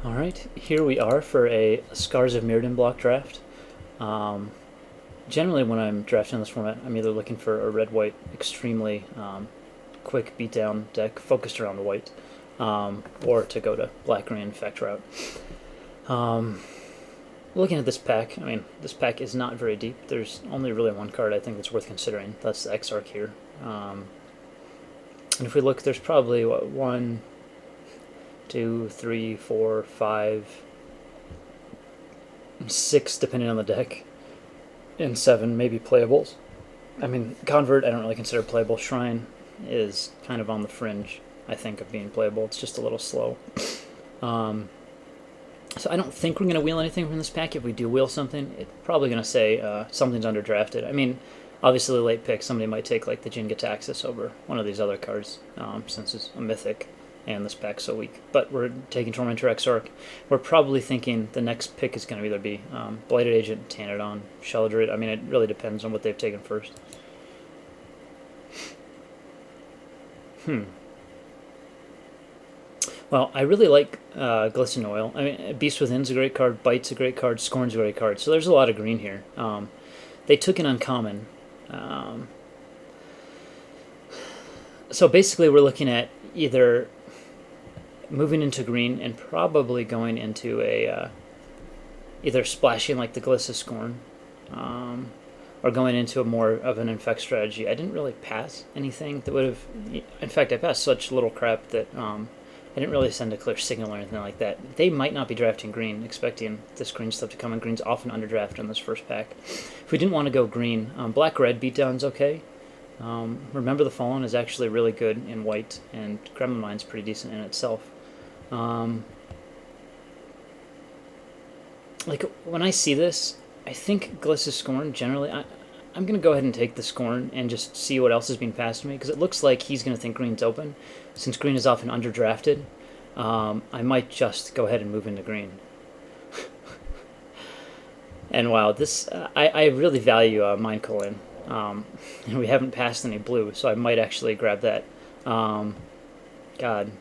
Alright, here we are for a Scars of Mirrodin block draft. Generally when I'm drafting this format, I'm either looking for a red-white, extremely quick beatdown deck focused around the white, or to go to black-green effect route. Looking at this pack, I mean, this pack is not very deep. There's only really one card I think that's worth considering. That's the Exarch here. And if we look, there's probably, what, 1, 2, 3, 4, 5, 6, depending on the deck, and 7 maybe playables. I mean, Convert I don't really consider playable. Shrine is kind of on the fringe, I think, of being playable. It's just a little slow. So I don't think we're going to wheel anything from this pack. If we do wheel something, it's probably going to say something's underdrafted. I mean, obviously late pick, somebody might take like the Jin Gitaxis over one of these other cards, since it's a mythic and this pack's so weak. But we're taking Tormentor Exarch. We're probably thinking the next pick is going to either be Blighted Agent, Tanadon, Sheldred. I mean, it really depends on what they've taken first. Well, I really like Glisten Oil. I mean, Beast Within's a great card, Bite's a great card, Scorn's a great card. So there's a lot of green here. They took an uncommon. So basically we're looking at either moving into green and probably going into a either splashing like the Glissa Scorn, or going into a more of an infect strategy. I didn't really pass anything that would have... In fact, I passed such little crap that I didn't really send a clear signal or anything like that. They might not be drafting green, expecting this green stuff to come in. Green's often underdrafted in this first pack. If we didn't want to go green, black-red beatdown's okay. Remember the Fallen is actually really good in white, and Gremlin Mine's pretty decent in itself. Like, when I see this, I think Glissa Scorn, generally, I'm going to go ahead and take the Scorn and just see what else is being passed to me, because it looks like he's going to think green's open. Since green is often underdrafted, I might just go ahead and move into green. And wow, this I really value Mind Colon. And we haven't passed any blue, so I might actually grab that. God.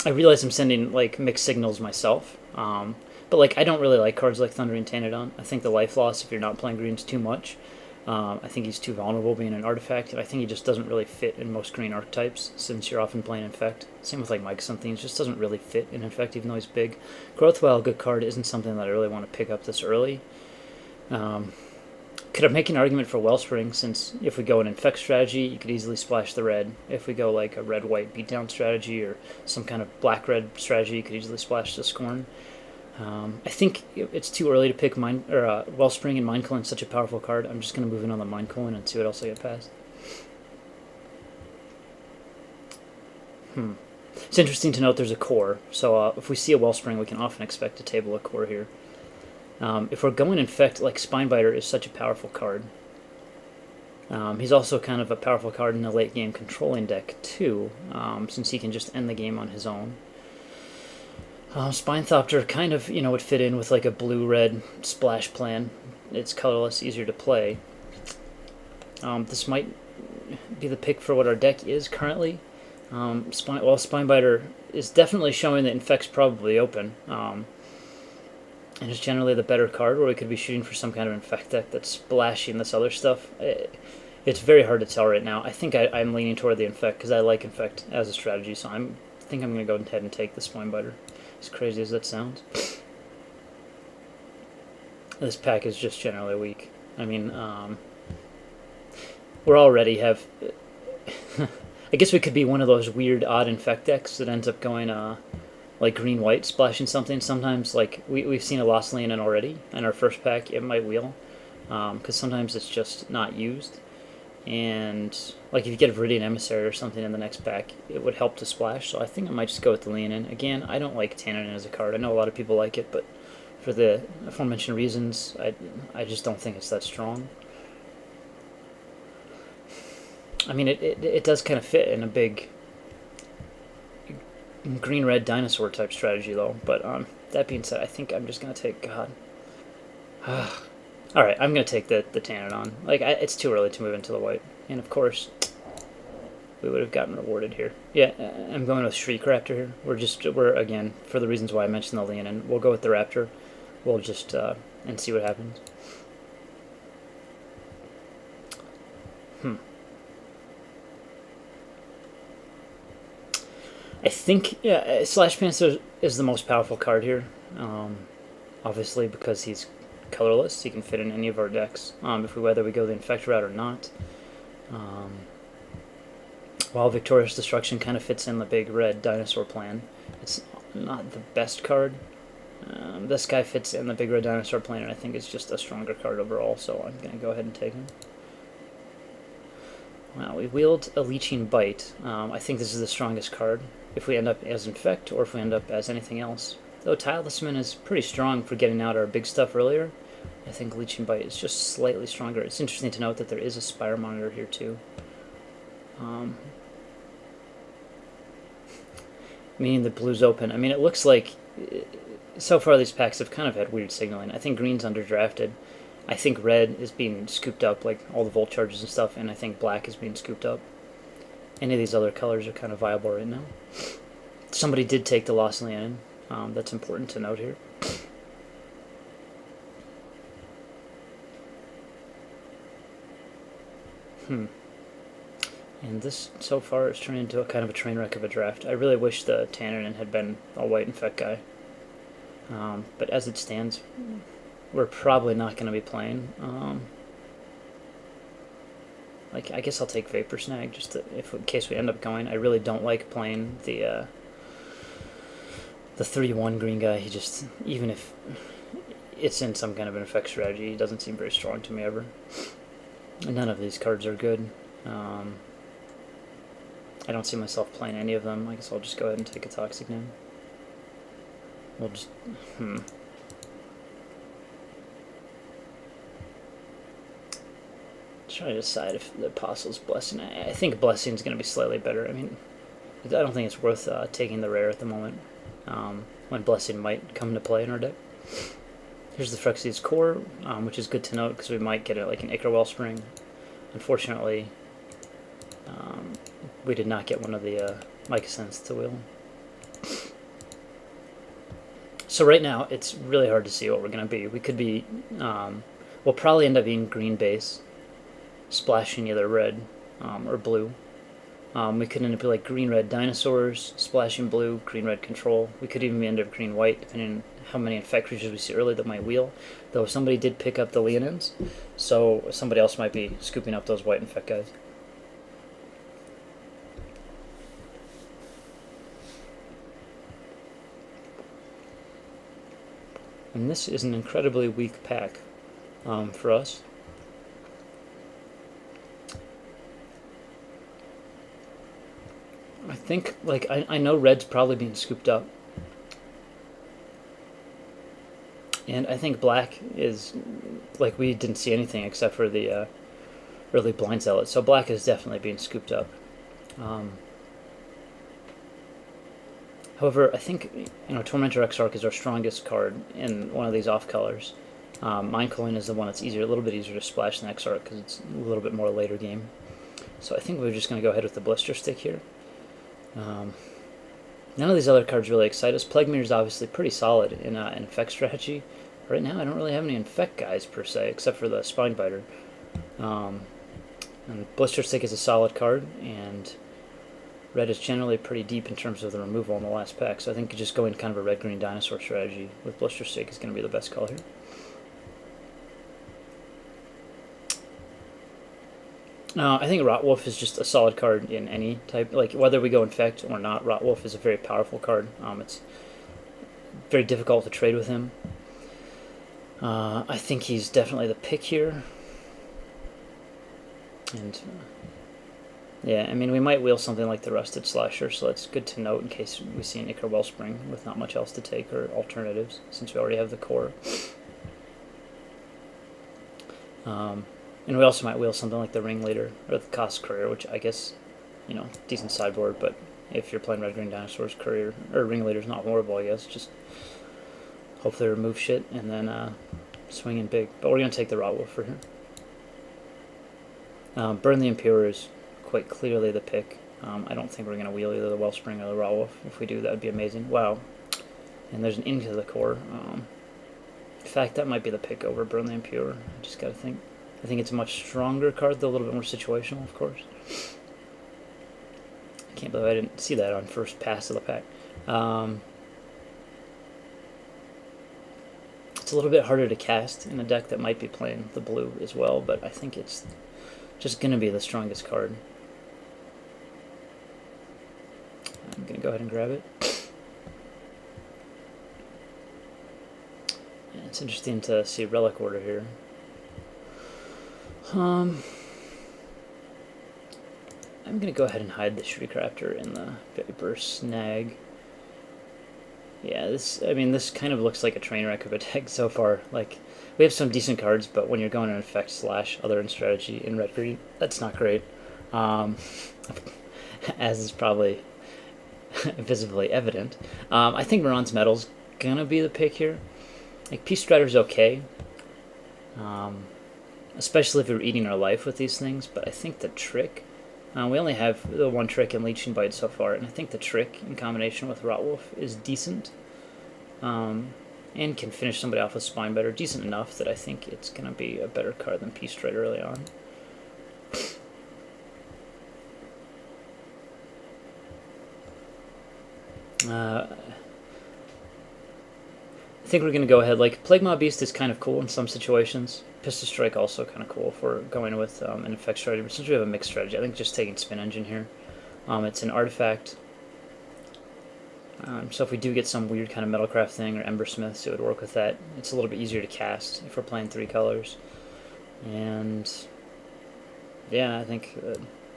I realize I'm sending like mixed signals myself, but like I don't really like cards like Thundering Tanadon. I think the life loss if you're not playing green is too much. I think he's too vulnerable being an artifact, and I think he just doesn't really fit in most green archetypes since you're often playing Infect. Same with like Mike something, just doesn't really fit in Infect even though he's big. Growth, while a good card, isn't something that I really want to pick up this early. Could I make an argument for Wellspring, since if we go an Infect strategy, you could easily splash the red. If we go like a red-white beatdown strategy or some kind of black-red strategy, you could easily splash the Scorn. I think it's too early to pick Wellspring, and Mind Colon is such a powerful card. I'm just going to move in on the Mind Colon and see what else I get past. It's interesting to note there's a core, so if we see a Wellspring, we can often expect to table a core here. If we're going Infect, like Spinebiter is such a powerful card. He's also kind of a powerful card in the late game controlling deck too, since he can just end the game on his own. Spinethopter kind of, would fit in with like a blue-red splash plan. It's colorless, easier to play. This might be the pick for what our deck is currently. Spinebiter is definitely showing that Infect's probably open. And it's generally the better card, where we could be shooting for some kind of Infect deck that's splashing this other stuff. It's very hard to tell right now. I think I'm leaning toward the Infect, because I like Infect as a strategy, so I think I'm going to go ahead and take the Spinebiter. As crazy as that sounds. This pack is just generally weak. I mean, we already have... I guess we could be one of those weird, odd Infect decks that ends up going, like green-white, splashing something. Sometimes, like, we've seen a Lost Leonin already in our first pack. It might wheel, because sometimes it's just not used. And, like, if you get a Viridian Emissary or something in the next pack, it would help to splash. So I think I might just go with the Leonin. Again, I don't like Tanadon as a card. I know a lot of people like it, but for the aforementioned reasons, I just don't think it's that strong. I mean, it does kind of fit in a big green-red dinosaur type strategy, though. But that being said, I think I'm just going to take... God. Alright, I'm going to take the Tanadon. Like, it's too early to move into the white. And of course, we would have gotten rewarded here. Yeah, I'm going with Shriek Raptor here. We're again, for the reasons why I mentioned the Leonin, we'll go with the Raptor. We'll just, and see what happens. I think, yeah, Slash Panther is the most powerful card here. Obviously, because he's colorless, he can fit in any of our decks, whether we go the Infect route or not. While Victorious Destruction kind of fits in the big red dinosaur plan, it's not the best card. This guy fits in the big red dinosaur plan, and I think it's just a stronger card overall, so I'm going to go ahead and take him. Wow, we wheeled a Leeching Bite. I think this is the strongest card if we end up as Infect or if we end up as anything else. Though Talisman is pretty strong for getting out our big stuff earlier, I think Leeching Bite is just slightly stronger. It's interesting to note that there is a Spire Monitor here too. Meaning the blue's open. I mean, it looks like so far these packs have kind of had weird signaling. I think green's underdrafted. I think red is being scooped up, like all the Volt Charges and stuff, and I think black is being scooped up. Any of these other colors are kind of viable right now. Somebody did take the Lost Leonin. That's important to note here. And this, so far, is turning into a kind of a train wreck of a draft. I really wish the Tannernin had been a white Infect guy. But as it stands, we're probably not going to be playing. Like, I guess I'll take Vapor Snag, just to, in case we end up going. I really don't like playing the 3-1 green guy. He just, even if it's in some kind of an Infect strategy, he doesn't seem very strong to me ever. And none of these cards are good. I don't see myself playing any of them. I guess I'll just go ahead and take a Toxic now. We'll just, Try to decide if the Apostle's Blessing. I think Blessing's going to be slightly better. I mean, I don't think it's worth taking the rare at the moment, when Blessing might come into play in our deck. Here's the Phyrexian's Core, which is good to note because we might get it like an Ichor Wellspring. Unfortunately, we did not get one of the Mycosynths to wheel. So right now, it's really hard to see what we're going to be. We could be, we'll probably end up being green base, splashing either red or blue. We could end up like green-red dinosaurs, splashing blue, green-red control. We could even end up green-white, depending on how many Infect creatures we see early that might wheel. Though somebody did pick up the Leonins, so somebody else might be scooping up those white Infect guys. And this is an incredibly weak pack for us. I think, like, I know red's probably being scooped up. And I think black is, like, we didn't see anything except for the early Blind Zealot. So black is definitely being scooped up. However, I think, Tormentor Exarch is our strongest card in one of these off colors. Mind Coin is the one that's a little bit easier to splash than Exarch because it's a little bit more later game. So I think we're just going to go ahead with the Blister Stick here. None of these other cards really excite us. Plague Mirror is obviously pretty solid in an Infect strategy. Right now, I don't really have any Infect guys per se, except for the Spinebiter. And Blister Stick is a solid card, and red is generally pretty deep in terms of the removal in the last pack, so I think just going kind of a red-green dinosaur strategy with Blister Stick is going to be the best call here. I think Rotwolf is just a solid card in any type, like whether we go Infect or not. Rotwolf is a very powerful card. It's very difficult to trade with him. I think he's definitely the pick here. And yeah, I mean, we might wheel something like the Rusted Slasher, so that's good to note in case we see an Ichor Wellspring with not much else to take or alternatives, since we already have the core. And we also might wheel something like the Ringleader or the Cost Courier, which I guess, decent sideboard, but if you're playing red-green dinosaurs, Courier or Ringleader's not horrible, I guess. Just hopefully remove shit and then swing in big. But we're going to take the Rotwolf for here. Burn the Imperial is quite clearly the pick. I don't think we're going to wheel either the Wellspring or the Raw Wolf. If we do, that would be amazing. Wow. And there's an Into the Core. In fact, that might be the pick over Burn the Impure. I just got to think. I think it's a much stronger card, though a little bit more situational, of course. I can't believe I didn't see that on first pass of the pack. It's a little bit harder to cast in a deck that might be playing the blue as well, but I think it's just going to be the strongest card. I'm going to go ahead and grab it. Yeah, it's interesting to see Relic Order here. I'm going to go ahead and hide the Shriekraptor in the Vapor Snag. Yeah, this kind of looks like a train wreck of a deck so far. Like, we have some decent cards, but when you're going to effect slash other in strategy in red green, that's not great. As is probably visibly evident. I think Miran's Metal's gonna be the pick here. Like, Peace Strider's okay, especially if we're eating our life with these things. But I think the Trick. We only have the one Trick in Leeching Bite so far, and I think the Trick in combination with Rotwolf is decent, and can finish somebody off with Spinebiter decent enough that I think it's going to be a better card than Peace Strider early on. I think we're going to go ahead. Like, Plague Maw Beast is kind of cool in some situations. Pistol Strike also kind of cool if we're going with an effect strategy. But since we have a mixed strategy, I think just taking Spin Engine here. It's an artifact. So if we do get some weird kind of Metalcraft thing or Embersmiths, it would work with that. It's a little bit easier to cast if we're playing 3 colors. And yeah, I think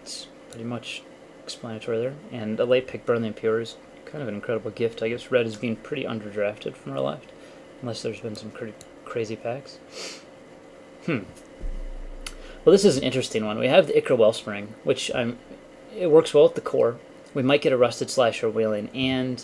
it's pretty much explanatory there. And a late pick, Burn the Impure, is kind of an incredible gift. I guess red is being pretty underdrafted from our left, unless there's been some pretty crazy packs. Well, this is an interesting one. We have the Ikra Wellspring, which it works well with the core. We might get a Rusted Slasher Wailing, and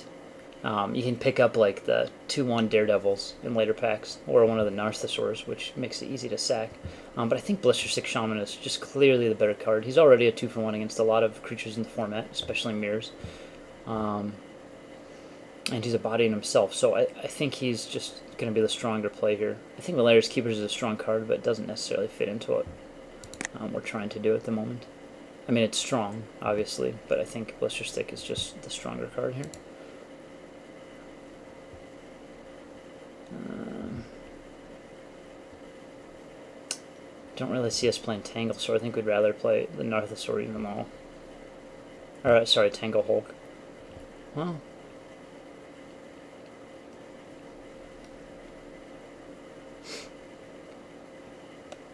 you can pick up like the 2/1 Daredevils in later packs, or one of the Narthosaurs, which makes it easy to sack. But I think Blister Stick Shaman is just clearly the better card. He's already a 2-for-1 against a lot of creatures in the format, especially mirrors. And he's a body in himself, so I think he's just going to be the stronger play here. I think Valeria's Keepers is a strong card, but it doesn't necessarily fit into what we're trying to do at the moment. I mean, it's strong, obviously, but I think Blister Stick is just the stronger card here. Don't really see us playing Tangle, so I think we'd rather play the Narthosaur in them all. Or, sorry, Tangle Hulk. Well,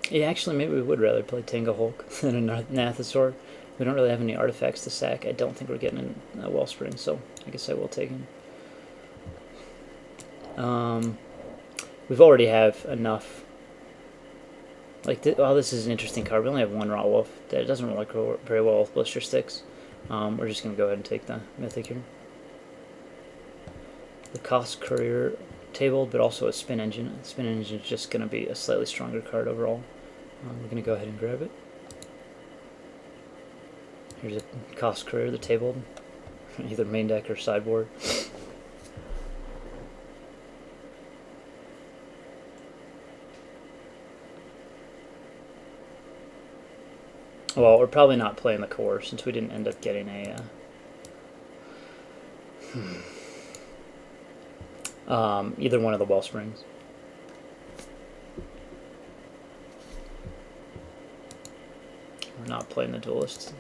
yeah, actually, maybe we would rather play Tangle Hulk than a Narthosaur. We don't really have any artifacts to sack. I don't think we're getting a Wellspring, so I guess I will take him. We've already have enough. Like, this is an interesting card. We only have one Raw Wolf. That doesn't really go very well with Blister Sticks. We're just going to go ahead and take the Mythic here. The Cost Courier tabled, but also a Spin Engine. Spin Engine is just going to be a slightly stronger card overall. We're going to go ahead and grab it. Here's a Cost Courier, the tabled, either main deck or sideboard. Well, we're probably not playing the core since we didn't end up getting a either one of the Wellsprings. We're not playing the Duelists.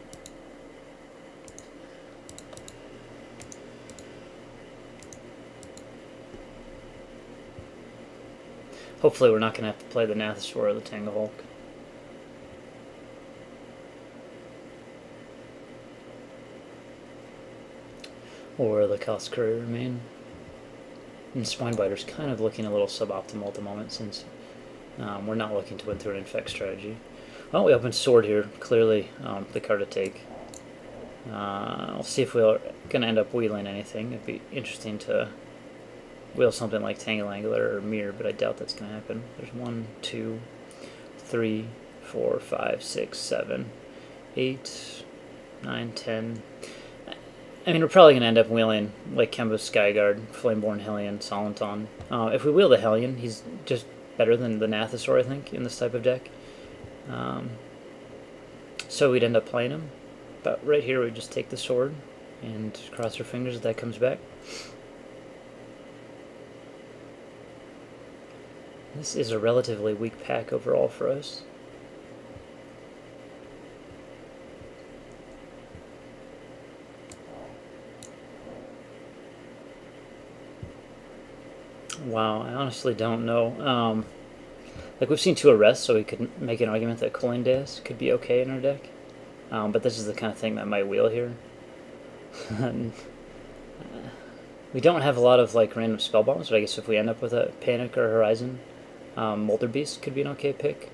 Hopefully we're not going to have to play the Narthosaur or the Tangle Hulk. Or the Cost Courier remain. And Spinebiter's kind of looking a little suboptimal at the moment since we're not looking to win through an infect strategy. Well, we opened Sword here. Clearly the card to take. We'll see if we're going to end up wheeling anything. It'd be interesting to wheel something like Tangle Angler or Mirror, but I doubt that's going to happen. There's 1, 2, 3, 4, 5, 6, 7, 8, 9, 10. I mean, we're probably going to end up wheeling like Kemba Skyguard, Flameborn Hellion, Salanton. If we wheel the Hellion, he's just better than the Nathasaur, I think, in this type of deck. So we'd end up playing him. But right here, we just take the sword and cross our fingers that comes back. This is a relatively weak pack overall for us. Wow, I honestly don't know. Like, we've seen 2 arrests, so we could make an argument that Cooling Deus could be okay in our deck. But this is the kind of thing that might wheel here. We don't have a lot of like random spell bombs, but I guess if we end up with a Panic or Horizon, Molder Beast could be an okay pick.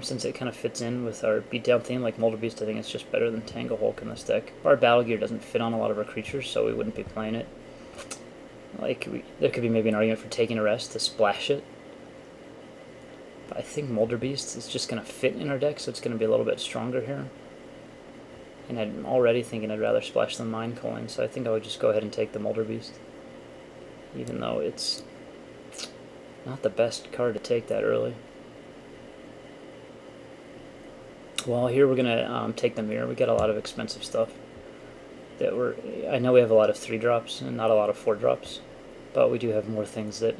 Since it kind of fits in with our beatdown theme, like Molder Beast, I think it's just better than Tangle Hulk in this deck. Our Battle Gear doesn't fit on a lot of our creatures, so we wouldn't be playing it. Like, there could be maybe an argument for taking a rest to splash it. But I think Molder Beast is just going to fit in our deck, so it's going to be a little bit stronger here. And I'm already thinking I'd rather splash than Mind Calling, so I think I would just go ahead and take the Molder Beast. Even though it's not the best card to take that early. Well, here we're going to take the Mirror. We got a lot of expensive stuff. I know we have a lot of 3-drops and not a lot of 4-drops, but we do have more things that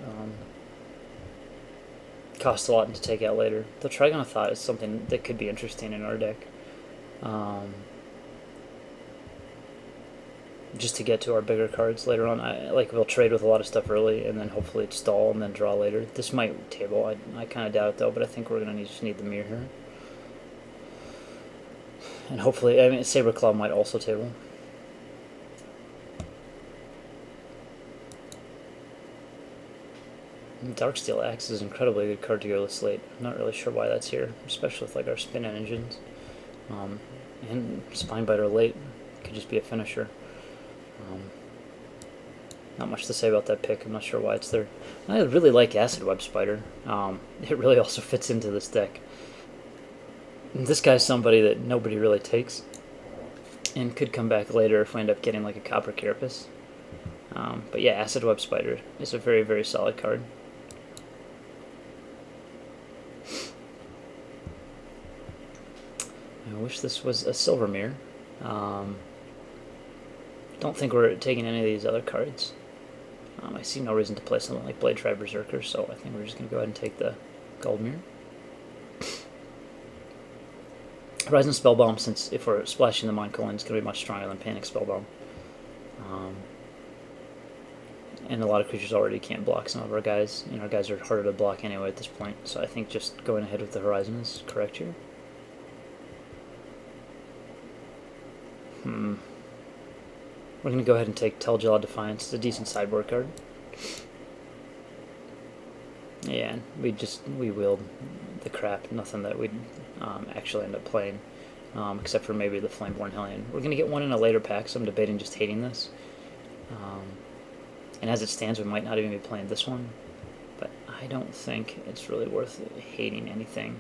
cost a lot to take out later. The Trigon of Thought is something that could be interesting in our deck. Just to get to our bigger cards later on. We'll trade with a lot of stuff early, and then hopefully it's stall and then draw later. This might table. I kind of doubt it though, but I think we're going to just need the Mirror here. And hopefully, I mean, Saberclaw might also table. Darksteel Axe is an incredibly good card to go this late. I'm not really sure why that's here, especially with like our spin engines. And Spinebiter late could just be a finisher. Not much to say about that pick. I'm not sure why it's there. I really like Acid Web Spider. It really also fits into this deck. And this guy's somebody that nobody really takes, and could come back later if we end up getting like a Copper Carapace. But yeah, Acid Web Spider is a very, very solid card. I wish this was a Silver Mirror. Don't think we're taking any of these other cards. I see no reason to play something like Blade Tribe Berserker, so I think we're just going to go ahead and take the Gold Mirror. Horizon Spellbomb, since if we're splashing the Mind Calling, it's going to be much stronger than Panic Spellbomb. And a lot of creatures already can't block some of our guys, and our guys are harder to block anyway at this point, so I think just going ahead with the Horizon is correct here. We're going to go ahead and take Tel'Jala Defiance. It's a decent sideboard card. Yeah, we wheeled the crap. Nothing that we'd actually end up playing, except for maybe the Flameborn Hellion. We're going to get one in a later pack, so I'm debating just hating this. And as it stands, we might not even be playing this one. But I don't think it's really worth hating anything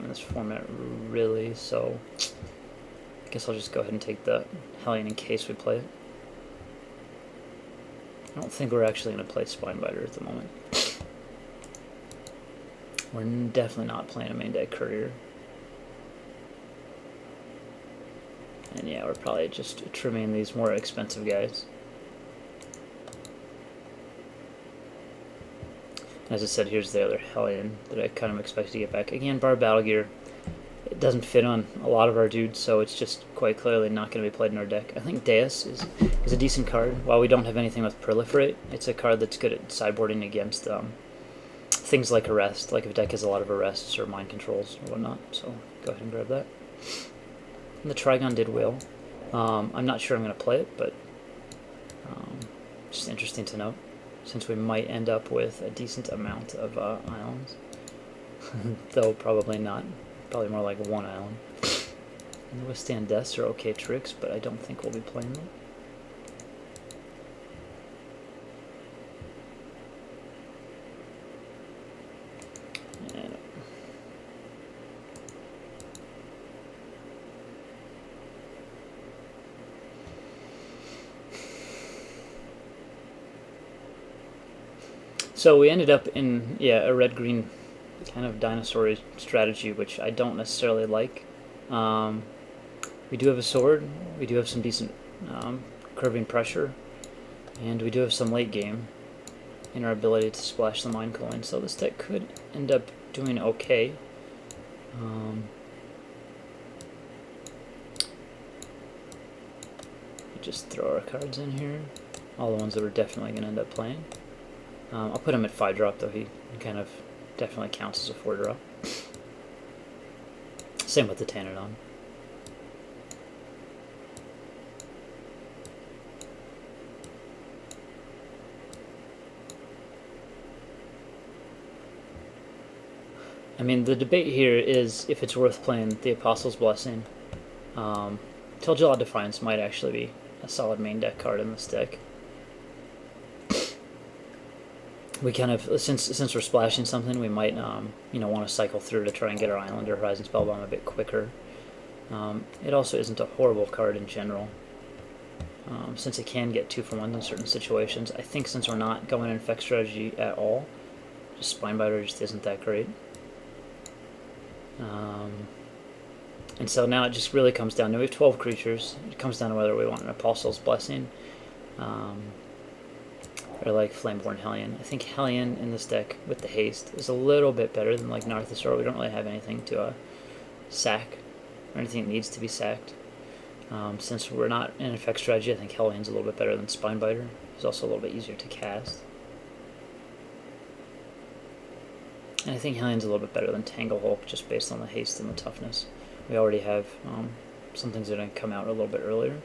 in this format, really. So I guess I'll just go ahead and take the Hellion in case we play it. I don't think we're actually going to play Spinebiter at the moment. We're definitely not playing a main deck Courier. And yeah, we're probably just trimming these more expensive guys. As I said, here's the other Hellion that I kind of expect to get back. Again, Bar Battle Gear, it doesn't fit on a lot of our dudes, so it's just quite clearly not going to be played in our deck. I think Deus is a decent card. While we don't have anything with Proliferate, it's a card that's good at sideboarding against things like Arrest, like if a deck has a lot of Arrests or Mind Controls or whatnot, so go ahead and grab that. And the Trigon did wheel. I'm not sure I'm going to play it, but just interesting to note, since we might end up with a decent amount of islands. Though probably not. Probably more like one island. And the Withstand Deaths are okay tricks, but I don't think we'll be playing them. And So we ended up in, yeah, a red-green kind of dinosaur strategy, which I don't necessarily like. Um, we do have a sword, we do have some decent curving pressure, and we do have some late game in our ability to splash the mine coin, so this deck could end up doing okay. Just throw our cards in here, all the ones that we're definitely going to end up playing. I'll put him at 5-drop, though he kind of definitely counts as a 4-drop. Same with the Tanadon. I mean, the debate here is if it's worth playing the Apostle's Blessing. Telltale Defiance might actually be a solid main deck card in this deck. We kind of, since we're splashing something, we might want to cycle through to try and get our Island or Horizon Spellbomb a bit quicker. It also isn't a horrible card in general, since it can get 2-for-1 in certain situations. I think since we're not going in Infect strategy at all, just Spinebiter just isn't that great. And so now it just really comes down to, we have 12 creatures. It comes down to whether we want an Apostle's Blessing, or like Flameborn Hellion. I think Hellion in this deck with the haste is a little bit better than like Narthasor. We don't really have anything to sack, or anything that needs to be sacked. Since we're not in effect strategy, I think Hellion's a little bit better than Spinebiter. It's also a little bit easier to cast. And I think Hellion's a little bit better than Tanglehulk, just based on the haste and the toughness. We already have some things that are going to come out a little bit earlier.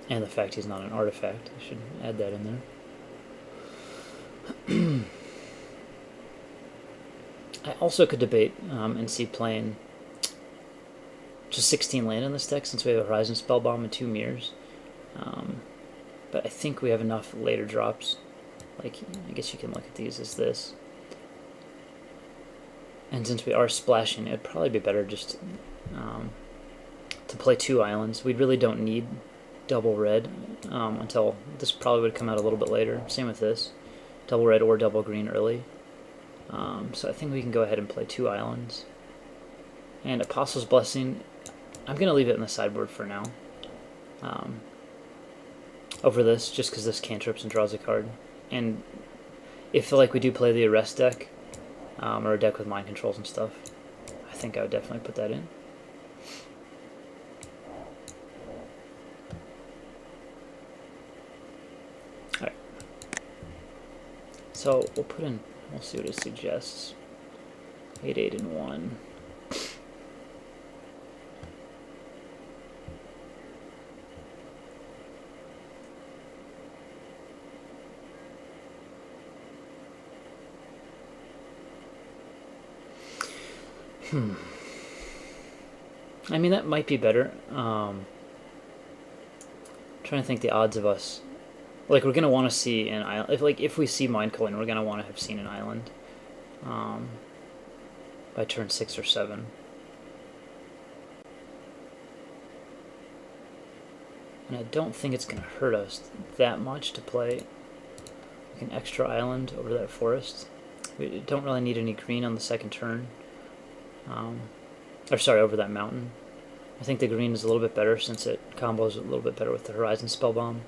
And the fact he's not an artifact. I should add that in there. I also could debate and see playing just 16 land in this deck, since we have a Horizon Spellbomb and 2 Mirrors. But I think we have enough later drops. Like, I guess you can look at these as this. And since we are splashing, it'd probably be better just to play 2 islands. We really don't need double red until this probably would come out a little bit later. Same with this. Double red or double green early. So I think we can go ahead and play 2 islands. And Apostle's Blessing, I'm going to leave it in the sideboard for now. Over this, just because this cantrips and draws a card. And if like we do play the Arrest deck, or a deck with mind controls and stuff, I think I would definitely put that in. Alright. So we'll put in, we'll see what it suggests. 8, 8, and 1. I mean, that might be better. Trying to think the odds of us. Like, we're going to want to see an island. If we see Mind Coin, we're going to want to have seen an island by turn 6 or 7. And I don't think it's going to hurt us that much to play like an extra island over that forest. We don't really need any green on the second turn. Or sorry, over that mountain. I think the green is a little bit better since it combos a little bit better with the Horizon Spellbomb.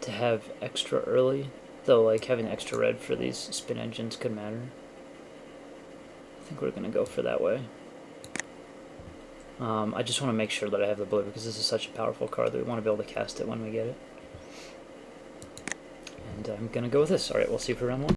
To have extra early, though, like having extra red for these spin engines could matter. I think we're going to go for that way. I just want to make sure that I have the blue because this is such a powerful card that we want to be able to cast it when we get it. And I'm going to go with this. Alright, we'll see you for round 1.